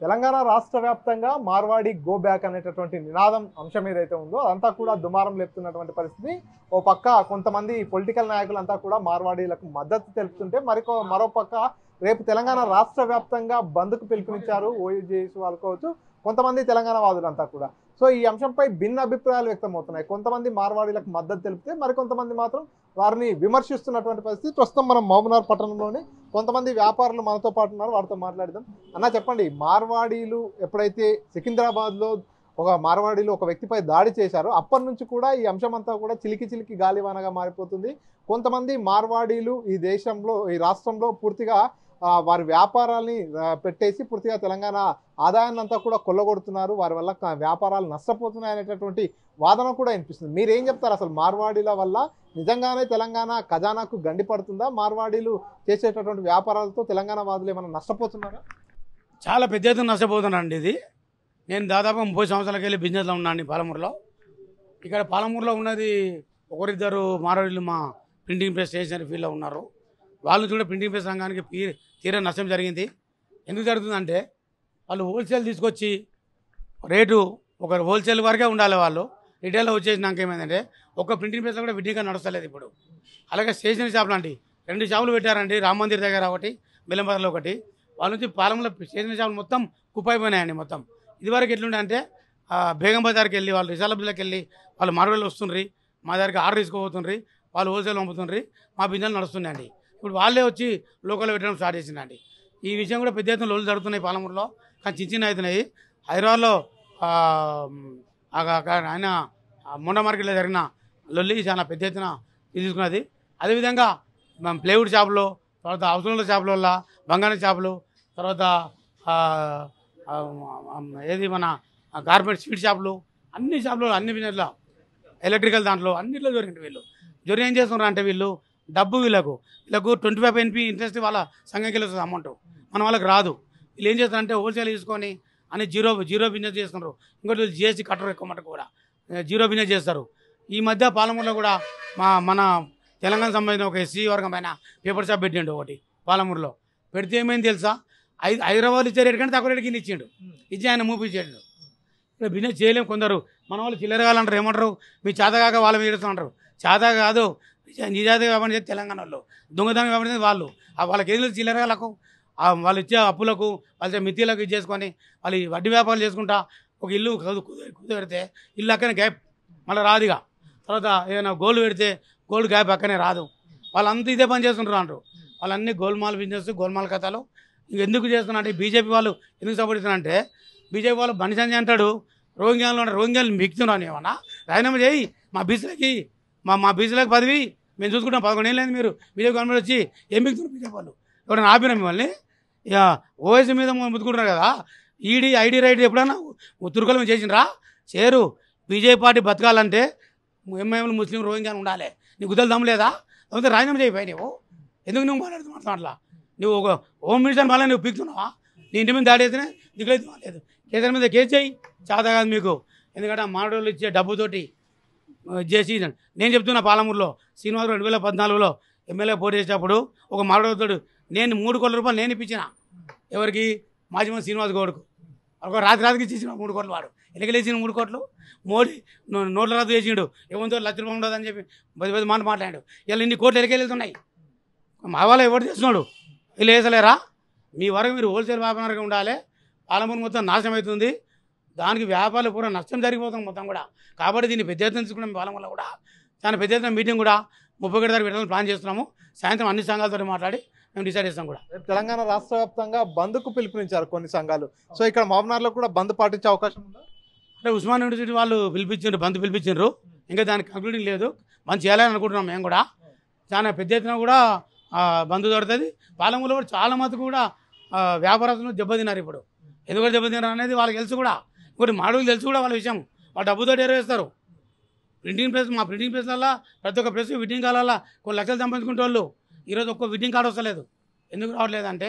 తెలంగాణ రాష్ట్ర వ్యాప్తంగా Marwadi go back అనేటటువంటి నినాదం అంశం ఏదైతే ఉందో అదంతా కూడా దుమారం లేపుతున్నటువంటి పరిస్థితి. ఓ పక్క కొంతమంది పొలిటికల్ నాయకులంతా కూడా మార్వాడీలకు మద్దతు తెలుపుతుంటే మరో పక్క రేపు తెలంగాణ రాష్ట్ర వ్యాప్తంగా బంద్కు పిలుపునిచ్చారు ఓయూజేఏసీ వాళ్ళు కావచ్చు, కొంతమంది తెలంగాణ వాదులంతా కూడా. సో ఈ అంశంపై భిన్న అభిప్రాయాలు వ్యక్తమవుతున్నాయి. కొంతమంది మార్వాడీలకు మద్దతు తెలిపితే మరికొంతమంది మాత్రం వారిని విమర్శిస్తున్నటువంటి పరిస్థితి. ప్రస్తుతం మనం మహబూబ్నగర్ పట్టణంలోని కొంతమంది వ్యాపారులు మనతో పాటు ఉన్నారు, వారితో మాట్లాడదాం. అన్న చెప్పండి, మార్వాడీలు ఎప్పుడైతే సికింద్రాబాద్లో ఒక వ్యక్తిపై దాడి చేశారో అప్పటి నుంచి కూడా ఈ అంశం అంతా కూడా చిలికి గాలివానగా మారిపోతుంది. కొంతమంది మార్వాడీలు ఈ రాష్ట్రంలో పూర్తిగా వారి వ్యాపారాల్ని పెట్టేసి పూర్తిగా తెలంగాణ ఆదాయాన్ని అంతా కూడా కొల్లగొడుతున్నారు, వారి వల్ల వ్యాపారాలు నష్టపోతున్నాయి అనేటటువంటి వాదన కూడా వినిపిస్తుంది. మీరేం చెప్తారు? అసలు మార్వాడీల వల్ల నిజంగానే తెలంగాణ ఖజానాకు గండి పడుతుందా? మార్వాడీలు చేసేటటువంటి వ్యాపారాలతో తెలంగాణ వాదులు ఏమైనా నష్టపోతున్నారా? చాలా పెద్ద ఎత్తున నష్టపోతున్నానండి. ఇది నేను దాదాపు 30 సంవత్సరాలకి వెళ్ళి బిజినెస్లో ఉన్నాను పాలమూరులో. ఇక్కడ పాలమూరులో ఉన్నది ఒకరిద్దరు మార్వాడీలు మా ప్రింటింగ్ ప్రెస్ స్టేషనరీ ఫీల్డ్లో ఉన్నారు. వాళ్ళు కూడా ప్రింటింగ్ ప్రెస్ రంగానికి తీరా నష్టం జరిగింది. ఎందుకు జరుగుతుందంటే వాళ్ళు హోల్సేల్ తీసుకొచ్చి రేటు ఒక హోల్సేల్ వరకే ఉండాలి, వాళ్ళు రిటైల్లో వచ్చేసినాక ఏమైందంటే ఒక ప్రింటింగ్ ప్రెస్లో కూడా విడిగా నడుస్తలేదు ఇప్పుడు. అలాగే స్టేషనరీ షాప్ లాంటి 2 షాపులు పెట్టారండి, రామ్ మందిర్ దగ్గర ఒకటి, బెల్లంపల్లిలో ఒకటి. వాళ్ళ నుంచి పాలెంలో స్టేషనరీ షాపులు మొత్తం కుప్పైపోయినాయండి మొత్తం. ఇదివరకు ఎట్లుండే అంటే బేగం బజార్కి వెళ్ళి వాళ్ళు రిజాలబ్లోకి వెళ్ళి వాళ్ళు మార్వాడీలు వస్తుండ్రి, మా దగ్గరికి ఆర్డర్ తీసుకోబోతుండ్రి, వాళ్ళు హోల్సేల్ పంపుతుండ్రి, మా బిజినెస్ నడుస్తున్నాయండి. ఇప్పుడు వాళ్ళే వచ్చి లోకల్లో పెట్టడం స్టార్ట్ చేసిందండి. ఈ విషయం కూడా పెద్ద ఎత్తున లోన్లు జరుగుతున్నాయి పాలమూరులో, కానీ చిన్న అవుతున్నాయి. హైదరాబాద్లో ఆయన మొండ మార్కెట్లో జరిగిన లొల్లి చాలా పెద్ద ఎత్తున తీసుకున్నది. అదేవిధంగా ప్లేవుడ్ షాపులో, తర్వాత హౌస్ల షాపుల వల్ల బంగారం షాపులు, తర్వాత ఏది మన గార్మెంట్ స్వీట్ షాపులు, అన్ని షాపులు అన్ని బిజినెస్లో ఎలక్ట్రికల్ దాంట్లో అన్నింటిలో జరిగింది. వీళ్ళు ఏం చేస్తున్నారు అంటే వీళ్ళు డబ్బు వీళ్ళకు 25 NP ఇంట్రెస్ట్ వాళ్ళ సంఘంకి వస్తుంది అమౌంట్, మన వాళ్ళకి రాదు. వీళ్ళు ఏం చేస్తారంటే హోల్సేల్ తీసుకొని అని జీరో బిజినెస్ చేస్తున్నారు. ఇంకోటి వీళ్ళు GST కట్టరు, ఎక్కువ మటుకు కూడా జీరో బిజినెస్ చేస్తారు. ఈ మధ్య పాలమూరులో కూడా మన తెలంగాణ సంబంధించిన ఒక SC వర్గం పైన పేపర్ షాప్ పెట్టిండు ఒకటి పాలమూరులో. పెడితే ఏమైంది తెలుసా, హైదరాబాద్ ఇచ్చే రేటు కంటే తక్కువ రేటుకి ఇచ్చిండు, ఇచ్చి ఆయన మూపించాడు. ఇప్పుడు బిజినెస్ చేయలేము. కొందరు మన వాళ్ళు చిల్లరగాలంటారు, ఏమంటారు మీ చేతగాక వాళ్ళ మీద అంటారు. చేత కాదు, నిజాత వ్యాపారం చేస్తే తెలంగాణ వాళ్ళు, దొంగతనం వ్యాపారం చేస్తే వాళ్ళు. వాళ్ళకి ఏం లేదు, చిల్లరగాలకు వాళ్ళు ఇచ్చే అప్పులకు వాళ్ళ మిత్తిలకు ఇచ్చేసుకొని వాళ్ళు వడ్డీ వ్యాపారాలు చేసుకుంటా ఒక ఇల్లు కుదిపెడితే ఇల్లు అక్కనే గ్యాప్ మళ్ళీ రాదుగా. తర్వాత ఏదైనా గోల్డ్ పెడితే గోల్డ్ గ్యాప్ అక్కనే రాదు. వాళ్ళంతా ఇదే పని చేస్తుంటారు అంటారు. వాళ్ళన్నీ గోల్మాల్ బిజినెస్, గోల్మాల్ కథలు. ఎందుకు చేస్తున్నారంటే బీజేపీ వాళ్ళు ఎందుకు సపోర్ట్ ఇస్తున్నారంటే, బీజేపీ వాళ్ళు బండి సంజయ్ అంటాడు రోహింగ్యాలు మిక్తున్నాను ఏమన్నా రాజీనామా చేయి, మా బీసీలకి మా బీసీలకు పదవి మేము చూసుకుంటాం. 11 ఏళ్ళు మీరు బీజేపీ గవర్నమెంట్ వచ్చి ఏం మిగుతున్నారు బీజేపీ వాళ్ళు? ఎవరైనా ఆపినా మిమ్మల్ని? ఇక ఓవైసీ మీద ముద్దుకుంటున్నారు కదా, ఐడి రైట్ ఎప్పుడన్నా తుర్కలు మేము చేసినరా? చేరు. బీజేపీ పార్టీ బతకాలంటే ఎంఐఎంలు ముస్లిం రోహింగ్యాలు ఉండాలి. నీకు గుద్దలు దమ్ము లేదా? లేకపోతే రాజీనామా చేయిపోయి నువ్వు ఎందుకు నువ్వు మాట్లాడుతున్నావు అట్లా? నువ్వు ఒక హోమ్ మినిస్టర్ వల్ల నువ్వు పీకుతున్నావా? నీ ఇంటి మీద దాడి అయితేనే దిగులేదు లేదు. కేసీఆర్ మీద కేసు చేయి, చేత కాదు మీకు. ఎందుకంటే మానవులు ఇచ్చే డబ్బుతోటి చేసి నేను చెప్తున్నా, పాలమూరులో శ్రీనివాస్ 2014లో ఎమ్మెల్యే పోటీ చేసేటప్పుడు ఒక మానవుడితోడు నేను 3 కోట్ల రూపాయలు నేను ఇప్పించిన. ఎవరికి? మాజీ మంత్రి శ్రీనివాస్ గౌడ్కు. ఒక రాత్రికి ఇచ్చిన 3 కోట్లు. వాడు ఎన్నికలేసిన 3 కోట్లు. మోడీ నోట్ల రద్దు చేసిండు, ఏమంతో ₹1,00,000 ఉండదని చెప్పి 10 మాట మాట్లాడాడు. ఇలా ఇన్ని కోట్లు వెళ్తున్నాయి. మా వాళ్ళు ఎవరు చేస్తున్నాడు? వీళ్ళు వేసలేరా? మీ వరకు మీరు హోల్సేల్ వ్యాపారంగా ఉండాలి. పాలమూరు మొత్తం నాశనం అవుతుంది, దానికి వ్యాపారాలు పూర్వ నష్టం జరిగిపోతుంది మొత్తం కూడా. కాబట్టి దీన్ని పెద్ద ఎత్తున తీసుకున్నాం. పాలమూరులో కూడా చాలా పెద్ద ఎత్తున మీటింగ్ కూడా 31 తారీఖు పెట్టాలని ప్లాన్ చేస్తున్నాము. సాయంత్రం అన్ని సంఘాలతో మాట్లాడి మేము డిసైడ్ చేస్తాం కూడా. తెలంగాణ రాష్ట్ర వ్యాప్తంగా బంద్కు పిలుపునిచ్చారు కొన్ని సంఘాలు. సో ఇక్కడ మహబూబ్నగర్లో కూడా బంద్ పాటించే అవకాశం ఉందా? అంటే ఉస్మాన్ యూనివర్సిటీ వాళ్ళు బంద్ పిలిపించారు, ఇంకా దానికి కంక్లూడింగ్ లేదు. బంద్ చేయాలని అనుకుంటున్నాం మేము కూడా. చాలా పెద్ద ఎత్తున కూడా బంద్ దొరుకుతుంది. పాలమూరులో కూడా చాలా మటుకు కూడా వ్యాపారస్తులు దెబ్బతిన్నారు. ఇప్పుడు ఎందుకు దెబ్బతిన్నారు అనేది వాళ్ళకి తెలుసు కూడా. ఇంకోటి మాడుగులు తెలుసు కూడా వాళ్ళ విషయం. వాళ్ళు డబ్బుతో ఎరవేస్తారు. ప్రింటింగ్ ప్రెస్, మా ప్రింటింగ్ ప్రెస్లలో ప్రతి ఒక్క ప్రెస్ విడ్డింగ్ కార్డులలో కొన్ని లక్షలు సంపాదించుకుంటే వాళ్ళు ఈరోజు ఒక్క విడ్డింగ్ కార్డు వస్తలేదు. ఎందుకు రావట్లేదు అంటే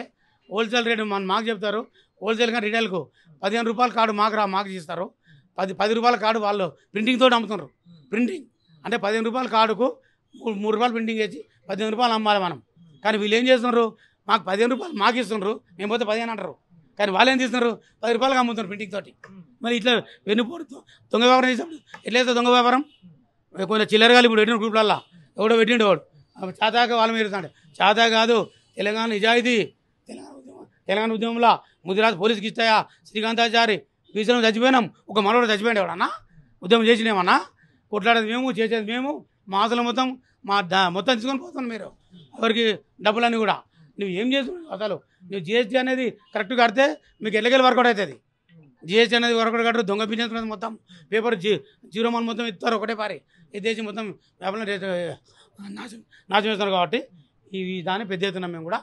హోల్సేల్ రేటు మాకు చెప్తారు. హోల్సేల్ కానీ రిటైల్కు ₹15 కార్డు మాకు ఇస్తారు. 10 రూపాయల కార్డు వాళ్ళు ప్రింటింగ్ తోటి అమ్ముతున్నారు. ప్రింటింగ్ అంటే ₹15 కార్డుకు ₹3 ప్రింటింగ్ చేసి ₹15 అమ్మాలి మనం. కానీ వీళ్ళు ఏం చేస్తున్నారు, మాకు ₹15 మాకు ఇస్తున్నారు, మేము పోతే 15 అంటారు. కానీ వాళ్ళు ఏం తీస్తున్నారు 10 రూపాయలుగా అమ్ముతున్నారు ప్రింటింగ్ తోటి. మరి ఇట్లా వెన్నుపోటు దొంగ వ్యాపారం చేసినప్పుడు ఎట్లయితే దొంగ వ్యాపారం కొంచెం చిల్లరగాలి ఇప్పుడు పెట్టిన గ్రూప్లల్లో ఎవడో పెట్టిండు వాడు చాతాక వాళ్ళ మీద చాతా కాదు. తెలంగాణ నిజాయితీ తెలంగాణ ఉద్యమంలో ముదిరాజ్ పోలీసుకి ఇస్తాయా శ్రీకాంతాచారి బీసీలో చచ్చిపోయినాం. ఒక మనోడు చచ్చిపోయాడు ఎవడన్నా ఉద్యమం చేసినేమన్నా కొట్లాడేది మేము చేసేది మేము మా ఆశలు మొత్తం మొత్తం తీసుకొని పోతున్నాం. మీరు ఎవరికి డబ్బులన్నీ కూడా నువ్వు ఏం చేస్తున్నావు అసలు? నువ్వు జిఎస్టీ అనేది కరెక్ట్గా కడితే మీకు ఎల్లకెళ్ళి వర్కౌట్ అవుతుంది. జిఎస్టీ అనేది వర్కౌట్ కట్టరు. దొంగ బిజినెస్ మీద మొత్తం పేపర్ 0 మొత్తం ఇస్తారు ఒకటే పారి ఈ దేశం మొత్తం వ్యాపారం నాశనం చేస్తున్నారు. కాబట్టి ఈ దాన్ని పెద్ద ఎత్తున మేము కూడా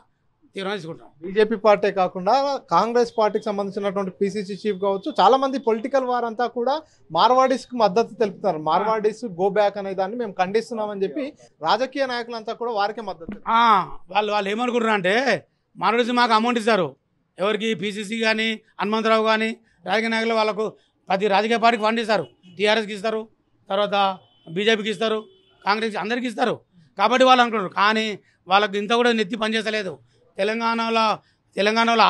తీర్మానం తీసుకుంటాం. బీజేపీ పార్టీ కాకుండా కాంగ్రెస్ పార్టీకి సంబంధించినటువంటి పిసిసి చీఫ్ కావచ్చు, చాలా మంది పొలిటికల్ వారంతా కూడా మార్వాడీస్కి మద్దతు తెలుపుతున్నారు. మార్వాడీస్ గో బ్యాక్ అనే దాన్ని మేము ఖండిస్తున్నామని చెప్పి రాజకీయ నాయకులంతా కూడా వారికే మద్దతు. వాళ్ళు ఏమనుకుంటున్నారు అంటే మార్వాడీస్ మాకు అమౌంట్ ఇస్తారు. ఎవరికి పిసిసి కానీ హనుమంతరావు కానీ రాజకీయ నాయకులు వాళ్ళకు ప్రతి రాజకీయ పార్టీకి ఫండ్ ఇస్తారు. టీఆర్ఎస్కి ఇస్తారు, తర్వాత బీజేపీకి ఇస్తారు, కాంగ్రెస్కి అందరికీ ఇస్తారు. కాబట్టి వాళ్ళు అనుకుంటారు. కానీ వాళ్ళకి ఇంత కూడా నెత్తి పనిచేస్తలేదు. తెలంగాణలో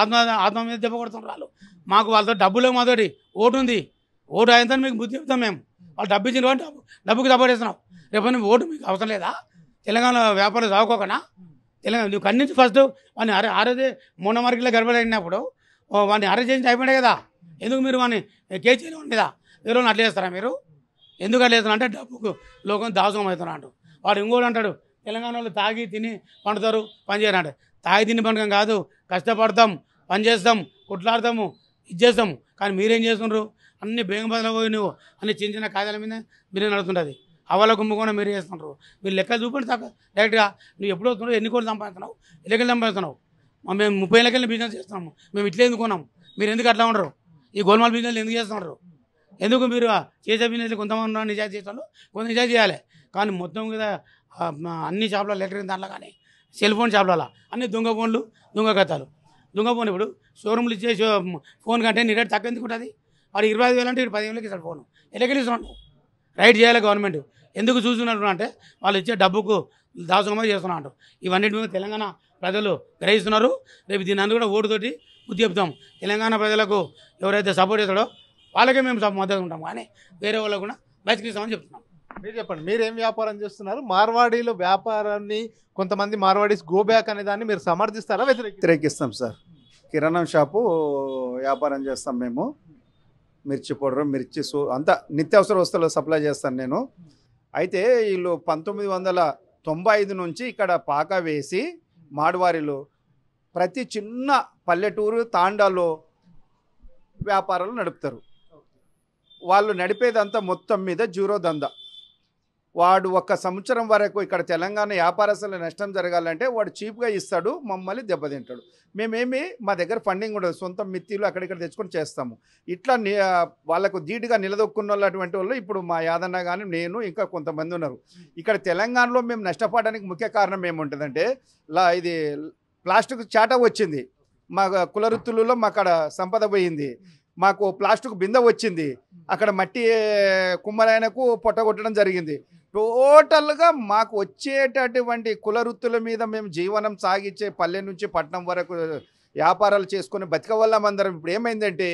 ఆత్మ మీద దెబ్బ కొడుతున్నారు వాళ్ళు. మాకు వాళ్ళతో డబ్బులు మాతోటి ఓటు ఉంది. ఓటు అయినంత మీకు బుద్ధి చెప్తాం మేము. వాళ్ళు డబ్బు ఇచ్చిన డబ్బుకి సపోర్ట్ చేస్తున్నాం. రేపు ఓటు మీకు అవసరం లేదా? తెలంగాణ వ్యాపారం చదువుకోకనా? తెలంగాణ నువ్వు కన్నించి ఫస్ట్ వాడిని ఆరోజే మొన్న మార్కెట్లో గడపడినప్పుడు వాడిని అరెస్ట్ చేసి అయిపోయాయి కదా. ఎందుకు మీరు వాడిని కేజీలో ఉండేదా? ఎవరో అట్లా చేస్తారా మీరు? ఎందుకు అట్లా చేస్తున్నా అంటే డబ్బుకు లోకం దాసోహం అవుతున్నా అంటూ. వాడు ఇంకోటి అంటాడు తెలంగాణలో తాగి తిని పండుతారు పని చేయరంటే. తాగి తిని పండుగం కాదు, కష్టపడతాం, పని చేస్తాం, కొట్లాడతాము, ఇది చేస్తాము. కానీ మీరేం చేస్తున్నారు? అన్ని బేగం బదులు పోయి నువ్వు అన్ని చిన్న చిన్న కాగితాల మీద మీరే నడుతుంటుంది. అవల కుంభకోణం మీరు చేస్తుంటారు. మీరు లెక్కలు చూపండి తక్కువ డైరెక్ట్గా. నువ్వు ఎప్పుడు వస్తున్నావు, ఎన్ని కోట్లు సంపాదిస్తున్నావు, ఎన్నికలు సంపాదిస్తున్నావు. మేము 30 లక్షల బిజినెస్ చేస్తున్నాము. మేము ఇట్లా ఎందుకున్నాం? మీరు ఎందుకు అట్లా ఉండరు? ఈ గోల్మాల్ బిజినెస్ ఎందుకు చేస్తున్నారు? ఎందుకు మీరు చేసే బిజినెస్ కొంతమంది నిజాయితీ చేస్తున్నారు, కొంత నిజాయితీ చేయాలి. కానీ మొత్తం కదా అన్ని షాపుల ఎలక్ట్రిక్ దాంట్లో కానీ సెల్ ఫోన్ షాపులలో అన్ని దొంగ ఫోన్లు, దొంగ కథలు. దొంగ ఫోన్ ఇప్పుడు షోరూమ్లు ఇచ్చే ఫోన్ కంటే నీ రేట్ తక్కువ ఎందుకు ఉంటుంది? వాడు 25,000 అంటే 10,000కి ఇస్తాడు ఫోన్. ఎలకెళ్ళిస్తున్నాడు. రైట్ చేయాలి గవర్నమెంట్. ఎందుకు చూస్తున్నారు అంటే వాళ్ళు ఇచ్చే డబ్బుకు దాసోహమై చేస్తున్నారు. ఇవన్నిటి మీద తెలంగాణ ప్రజలు గ్రహిస్తున్నారు. రేపు దీని అందరూ కూడా ఓటుతోటి బుద్ధి చెప్తాం. తెలంగాణ ప్రజలకు ఎవరైతే సపోర్ట్ చేస్తాడో వాళ్ళకే మేము మద్దతు ఉంటాం. కానీ వేరే వాళ్ళకు కూడా బహిష్కరిస్తామని చెప్తున్నాం. మీరు చెప్పండి, మీరు ఏం వ్యాపారం చేస్తున్నారు? మార్వాడీలో వ్యాపారాన్ని కొంతమంది మార్వాడీస్ గో బ్యాక్ అనే దాన్ని మీరు సమర్థిస్తారా వ్యతిరేకిస్తాం సార్. కిరాణా షాపు వ్యాపారం చేస్తాం మేము. మిర్చి పౌడర్, మిర్చి అంతా నిత్యావసర వస్తువులు సప్లై చేస్తాను నేను. అయితే వీళ్ళు 1995 నుంచి ఇక్కడ పాక వేసి మాడవారిలో ప్రతి చిన్న పల్లెటూరు తాండాలో వ్యాపారాలు నడుపుతారు. వాళ్ళు నడిపేదంతా మొత్తం మీద జీరో దందా. వాడు 1 సంవత్సరం వరకు ఇక్కడ తెలంగాణ వ్యాపారస్తుల నష్టం జరగాలంటే వాడు చీప్గా ఇస్తాడు, మమ్మల్ని దెబ్బతింటాడు. మేమేమి మా దగ్గర ఫండింగ్ ఉండదు, సొంత మిత్తిలు అక్కడిక్కడ తెచ్చుకొని చేస్తాము. ఇట్లా వాళ్ళకు ధీటుగా నిలదొక్కున్న వాళ్ళు అటువంటి వాళ్ళు ఇప్పుడు మా యాదన్న కానీ నేను ఇంకా కొంతమంది ఉన్నారు. ఇక్కడ తెలంగాణలో మేము నష్టపోవడానికి ముఖ్య కారణం ఏముంటుందంటే ఇది ప్లాస్టిక్ చాట వచ్చింది. మా కులవృత్తులలో మాక్కడ సంపద పోయింది. మాకు ప్లాస్టిక్ బిందె వచ్చింది. అక్కడ మట్టి కుమ్మరాయనకు పొట్టగొట్టడం జరిగింది. టోటల్గా మాకు వచ్చేటటువంటి కులవృత్తుల మీద మేము జీవనం సాగించే పల్లె నుంచి పట్టణం వరకు వ్యాపారాలు చేసుకొని బతకవల్ల అందరం ఇప్పుడు ఏమైందంటే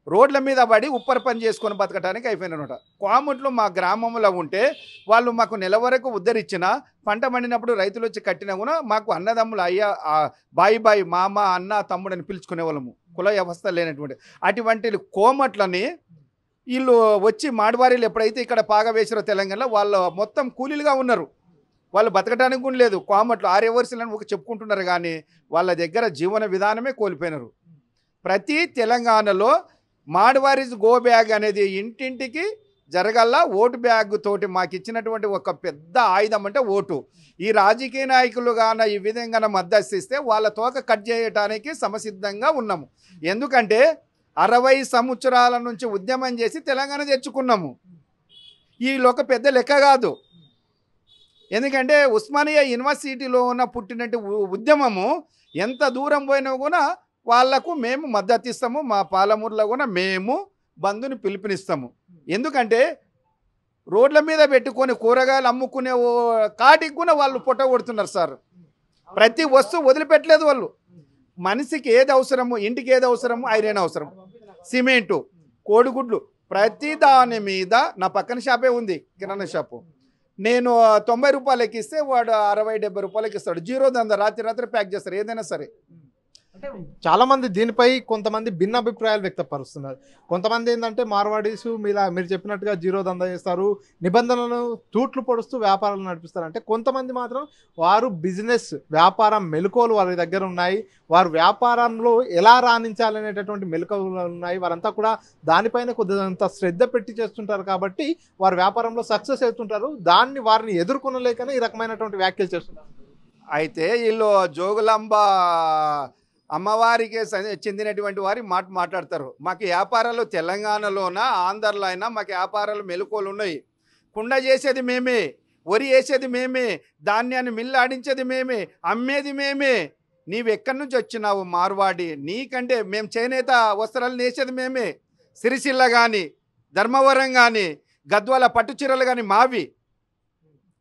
రోడ్ల మీద పడి ఉప్పర పని చేసుకొని బతకడానికి అయిపోయినమాట. కోమట్లో మా గ్రామంలో ఉంటే వాళ్ళు మాకు నెల వరకు ఉద్ధరించిన పంట పండినప్పుడు రైతులు వచ్చి కట్టినా కూడా మాకు అన్నదమ్ములు అయ్యా బాయి మామ అన్న తమ్ముడని పిలుచుకునే వాళ్ళము. కుల వ్యవస్థ లేనటువంటి అటువంటి కోమట్లని వీళ్ళు వచ్చి మాడవారీలు ఎప్పుడైతే ఇక్కడ పాగా వేసారో తెలంగాణలో వాళ్ళు మొత్తం కూలీలుగా ఉన్నారు. వాళ్ళు బతకడానికి కూడా లేదు. కోమట్లు ఆర్యవర్సులని ఒక చెప్పుకుంటున్నారు కానీ వాళ్ళ దగ్గర జీవన విధానమే కోల్పోయినారు. ప్రతి తెలంగాణలో మాడవారీస్ గో బ్యాగ్ అనేది ఇంటింటికి జరగల్ల. ఓటు బ్యాగ్ తోటి మాకు ఇచ్చినటువంటి ఒక పెద్ద ఆయుధం అంటే ఓటు. ఈ రాజకీయ నాయకులు గాన ఈ విధంగా మద్దతు ఇస్తే వాళ్ళ తోక కట్ చేయడానికి సమసిద్ధంగా ఉన్నాము. ఎందుకంటే 60 సంవత్సరాల నుంచి ఉద్యమం చేసి తెలంగాణ తెచ్చుకున్నాము. వీళ్ళొక పెద్ద లెక్క కాదు. ఎందుకంటే ఉస్మానియా యూనివర్సిటీలో ఉన్న పుట్టినట్టు ఉద్యమము ఎంత దూరం పోయినా కూడా వాళ్లకు మేము మద్దతు ఇస్తాము. మా పాలమూరులో కూడా మేము బంధుని పిలుపునిస్తాము. ఎందుకంటే రోడ్ల మీద పెట్టుకొని కూరగాయలు అమ్ముకునే కాటికి కూడా వాళ్ళు పొట్ట కొడుతున్నారు సార్. ప్రతి వస్తువు వదిలిపెట్టలేదు వాళ్ళు. మనిషికి ఏది అవసరము, ఇంటికి ఏది అవసరము, ఐరన్ అవసరం, సిమెంటు, కోడిగుడ్లు, ప్రతి దాని మీద నా పక్కన షాపే ఉంది కిరాణా షాపు. నేను 90 రూపాయలకి ఇస్తే వాడు 60-70 రూపాయలకి ఇస్తాడు. జీరో దందా, రాత్రి ప్యాక్ చేస్తారు ఏదైనా సరే. చాలా మంది దీనిపై కొంతమంది భిన్న అభిప్రాయాలు వ్యక్తపరుస్తున్నారు. కొంతమంది ఏంటంటే మార్వాడీస్ మీరు చెప్పినట్టుగా జీరో దందా చేస్తారు, నిబంధనలను తూట్లు పొడుస్తూ వ్యాపారాలు నడిపిస్తారు. అంటే కొంతమంది మాత్రం వారు బిజినెస్ వ్యాపారం మెలకువలు వారి దగ్గర ఉన్నాయి, వారు వ్యాపారంలో ఎలా రాణించాలనేటటువంటి మెలకువలు ఉన్నాయి, వారంతా కూడా దానిపైన కొద్దిగా శ్రద్ధ పెట్టి చేస్తుంటారు కాబట్టి వారు వ్యాపారంలో సక్సెస్ అవుతుంటారు. దాన్ని వారిని ఎదుర్కొనలేకనే ఈ రకమైనటువంటి వ్యాఖ్యలు చేస్తుంటారు. అయితే వీళ్ళు జోగులాంబ అమ్మవారికి చెందినటువంటి వారి మాట్లాడతారు. మాకు వ్యాపారాలు తెలంగాణలోన ఆంధ్రలో అయినా మాకు వ్యాపారాలు మెలకువలు ఉన్నాయి. కుండ చేసేది మేమే, వరి వేసేది మేమే, ధాన్యాన్ని మిల్లు ఆడించేది మేమే, అమ్మేది మేమే. నీవు ఎక్కడి నుంచి వచ్చినావు మార్వాడి? నీకంటే మేము చేనేత వస్త్రాలు నేసేది మేమే. సిరిసిల్ల కానీ, ధర్మవరం కానీ, గద్వాల పట్టు చీరలు కానీ మావి.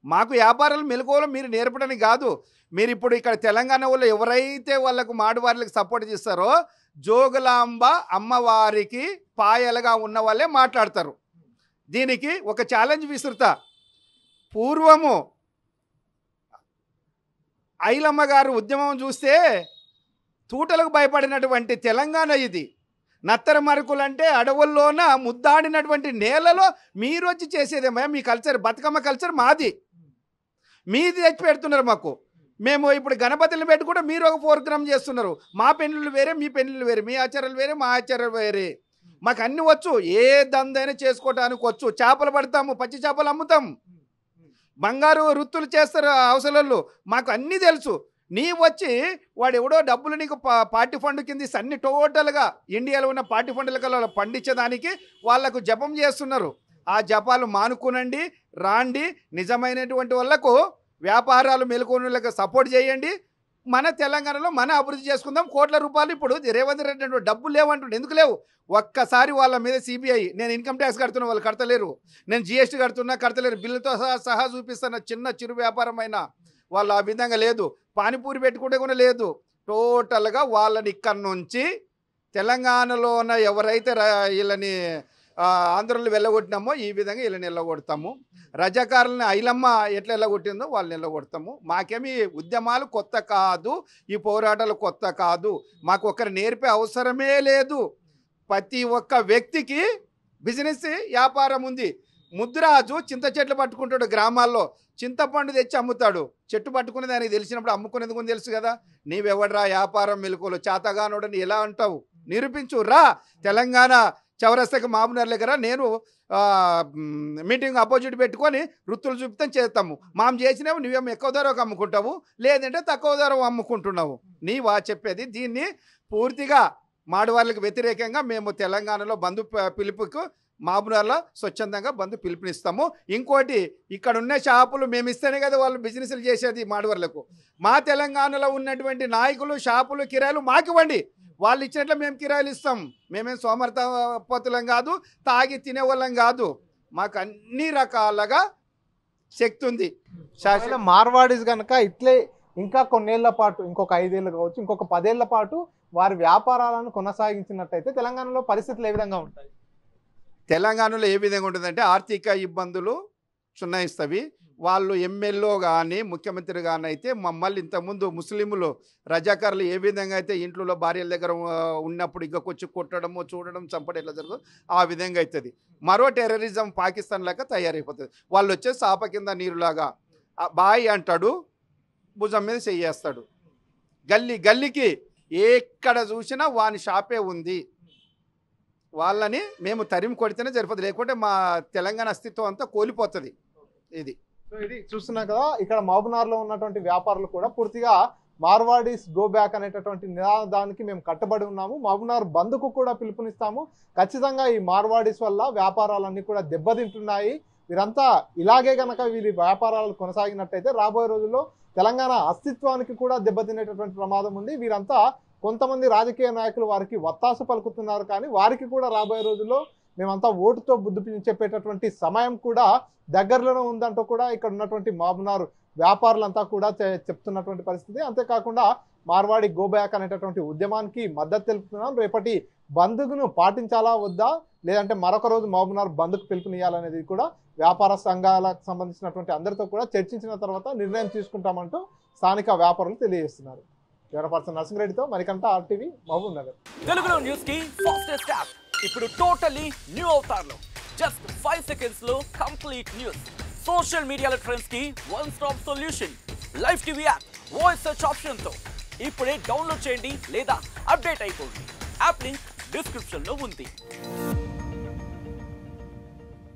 మాకు వ్యాపారాలు మెలకువలు మీరు నేర్పడానికి కాదు. మీరు ఇప్పుడు ఇక్కడ తెలంగాణ వాళ్ళు ఎవరైతే వాళ్ళకు మాడవారికి సపోర్ట్ చేస్తారో జోగులాంబ అమ్మవారికి పాయలుగా ఉన్న వాళ్ళే మాట్లాడతారు. దీనికి ఒక ఛాలెంజ్ విసురుతా. పూర్వము ఐలమ్మ గారు ఉద్యమం చూస్తే తూటలకు భయపడినటువంటి తెలంగాణ ఇది. నత్తర మరకులంటే అడవుల్లోన ముద్దాడినటువంటి నేలలో మీరు వచ్చి చేసేదేమో మీ కల్చర్, బతుకమ్మ కల్చర్ మాది, మీది తెచ్చి పెడుతున్నారు మాకు. మేము ఇప్పుడు గణపతులు పెట్టి కూడా మీరు ఒక ప్రోగ్రామ్ చేస్తున్నారు. మా పెళ్ళిళ్ళు వేరే, మీ పెళ్ళిళ్ళు వేరే, మీ ఆచారాలు వేరే, మా ఆచారాలు వేరే. మాకు అన్నీ వచ్చు, ఏ దందైనా చేసుకోవటానికి వచ్చు. చేపలు పడతాము, పచ్చి చేపలు అమ్ముతాం, బంగారు వృత్తులు చేస్తారు అవసరాలు, మాకు అన్నీ తెలుసు. నీ వచ్చి వాడు ఎవడో డబ్బులు నీకు పార్టీ ఫండ్ కింద అన్ని టోటల్గా ఇండియాలో ఉన్న పార్టీ ఫండ్ల కల్లా పండించడానికి వాళ్ళకు జపం చేస్తున్నారు. ఆ జపాలు మానుకునండి, రాండి. నిజమైనటువంటి వాళ్ళకు వ్యాపారాలు మెలకువలకు సపోర్ట్ చేయండి. మన తెలంగాణలో మన అభివృద్ధి చేసుకుందాం. కోట్ల రూపాయలు ఇప్పుడు రేవంత్ రెడ్డి డబ్బులు లేవంటుండే. ఎందుకు లేవు? ఒక్కసారి వాళ్ళ మీద సిబిఐ, నేను ఇన్కమ్ ట్యాక్స్ కడుతున్నా వాళ్ళు కడతలేరు, నేను జిఎస్టీ కడుతున్నా కడతలేరు, బిల్లుతో సహా చూపిస్తున్న చిరు వ్యాపారం అయినా వాళ్ళు ఆ విధంగా లేదు. పానీపూరి పెట్టుకుంటే కూడా లేదు. టోటల్గా వాళ్ళని ఇక్కడి నుంచి తెలంగాణలో ఉన్న ఎవరైతే వీళ్ళని ఆంధ్రలో వెళ్ళగొట్టినామో ఈ విధంగా వీళ్ళని వెళ్ళగొడతాము. రజాకారులని ఐలమ్మ ఎట్లా వెళ్ళగొట్టిందో వాళ్ళని వెళ్ళగొడతాము. మాకేమి ఉద్యమాలు కొత్త కాదు, ఈ పోరాటాలు కొత్త కాదు. మాకు ఒకరు నేర్పే అవసరమే లేదు. ప్రతి ఒక్క వ్యక్తికి బిజినెస్ వ్యాపారం ఉంది. ముద్రాజు చింత చెట్లు పట్టుకుంటాడు, గ్రామాల్లో చింతపండు తెచ్చి అమ్ముతాడు. చెట్టు పట్టుకునేది ఆయనకి తెలిసినప్పుడు అమ్ముకునేది కూడా తెలుసు కదా. నీవెవడరా వ్యాపారం మెలకువలు చేతగానోడని ఎలా అంటావు? నిరూపించు రా. తెలంగాణ చౌరస్తాకి మామూలు దగ్గర నేను మీటింగ్ అపోజిట్ పెట్టుకొని వృత్తులు చూపిస్తాం చేస్తాము. మాం చేసినావు నువ్వేమో ఎక్కువ ధరకు అమ్ముకుంటావు, లేదంటే తక్కువ ధర అమ్ముకుంటున్నావు. నీవా చెప్పేది? దీన్ని పూర్తిగా మాడవాళ్ళకి వ్యతిరేకంగా మేము తెలంగాణలో బంధు పిలుపుకు మాబునార్లో స్వచ్ఛందంగా బంధు పిలుపునిస్తాము. ఇంకోటి, ఇక్కడ ఉన్న షాపులు మేము ఇస్తేనే కదా వాళ్ళు బిజినెస్లు చేసేది మాడవాళ్ళకు. మా తెలంగాణలో ఉన్నటువంటి నాయకులు షాపులు కిరాయిలు మాకు ఇవ్వండి. వాళ్ళు ఇచ్చినట్లు మేము కిరాయిలు ఇస్తాం. మేమేం సోమర్థపతులం కాదు, తాగి తినేవాళ్ళం కాదు. మాకు అన్ని రకాలుగా శక్తి ఉంది. మార్వాడీస్ కనుక ఇట్లే ఇంకా కొన్నేళ్ల పాటు, ఇంకొక 5 ఏళ్ళు కావచ్చు, ఇంకొక 10 ఏళ్ల పాటు వారి వ్యాపారాలను కొనసాగించినట్టయితే తెలంగాణలో పరిస్థితులు ఏ విధంగా ఉంటాయి? తెలంగాణలో ఏ విధంగా ఉంటుందంటే ఆర్థిక ఇబ్బందులు సున్నాయిస్తవి. వాళ్ళు ఎమ్మెల్యే కానీ ముఖ్యమంత్రి కానీ అయితే మమ్మల్ని ఇంతకుముందు ముస్లింలు రజాకారులు ఏ విధంగా అయితే ఇంట్లో భార్యల దగ్గర ఉన్నప్పుడు ఇంకొచ్చి కొట్టడము, చూడడం, చంపడం ఎట్లా జరుగుతుంది ఆ విధంగా అవుతుంది. మరో టెర్రరిజం పాకిస్తాన్ లాగా తయారైపోతుంది. వాళ్ళు వచ్చే చాప కింద నీరులాగా బాయ్ అంటాడు, భుజం మీద చెయ్యేస్తాడు. గల్లీకి ఎక్కడ చూసినా వాని షాపే ఉంది. వాళ్ళని మేము తరిమి కొడితేనే సరిపోతుంది, లేకుంటే మా తెలంగాణ అస్తిత్వం అంతా కోల్పోతుంది. ఇది చూస్తున్నా కదా, ఇక్కడ మహబూబ్నగర్లో ఉన్నటువంటి వ్యాపారులు కూడా పూర్తిగా మార్వాడీస్ గో బ్యాక్ అనేటటువంటి నినాదానికి మేము కట్టుబడి ఉన్నాము. మహబూబ్నగర్ బంద్కు కూడా పిలుపునిస్తాము. ఖచ్చితంగా ఈ మార్వాడీస్ వల్ల వ్యాపారాలన్నీ కూడా దెబ్బతింటున్నాయి. వీరంతా ఇలాగే కనుక వీరి వ్యాపారాలు కొనసాగినట్టయితే రాబోయే రోజుల్లో తెలంగాణ అస్తిత్వానికి కూడా దెబ్బతినేటటువంటి ప్రమాదం ఉంది. వీరంతా కొంతమంది రాజకీయ నాయకులు వారికి వత్తాసు పలుకుతున్నారు, కానీ వారికి కూడా రాబోయే రోజుల్లో మేమంతా ఓటుతో బుద్ధి చెప్పేటటువంటి సమయం కూడా దగ్గరలోనే ఉందంటూ కూడా ఇక్కడ ఉన్నటువంటి మహబూబ్నగర్ వ్యాపారులంతా కూడా చెప్తున్నటువంటి పరిస్థితి. అంతేకాకుండా మార్వాడి గో బ్యాక్ అనేటటువంటి ఉద్యమానికి మద్దతు తెలుపుతున్నాం. రేపటి బంద్ను పాటించాలా వద్దా, లేదంటే మరొక రోజు మహబూబ్నగర్ బంద్కు పిలుపునియాలనేది కూడా వ్యాపార సంఘాలకు సంబంధించినటువంటి అందరితో కూడా చర్చించిన తర్వాత నిర్ణయం తీసుకుంటామంటూ స్థానిక వ్యాపారులు తెలియజేస్తున్నారు. పర్సన్ నరసింహరెడ్డితో మరికంట ఆర్టీవీ మహబూబ్నగర్. తెలుగులో న్యూస్ కి ఫాస్టెస్ట్ యాప్ ఇప్పుడు టోటల్లీ న్యూ అవతార్లో జస్ట్ 5 seconds లో కంప్లీట్ న్యూస్. సోషల్ మీడియాలో ట్రెండ్స్ కి one stop solution. Live TV app voice search option తో ఇప్పుడే డౌన్లోడ్ చేయండి లేదా అప్డేట్ అయిపోండి. యాప్ లింక్ డిస్క్రిప్షన్ లో ఉంది.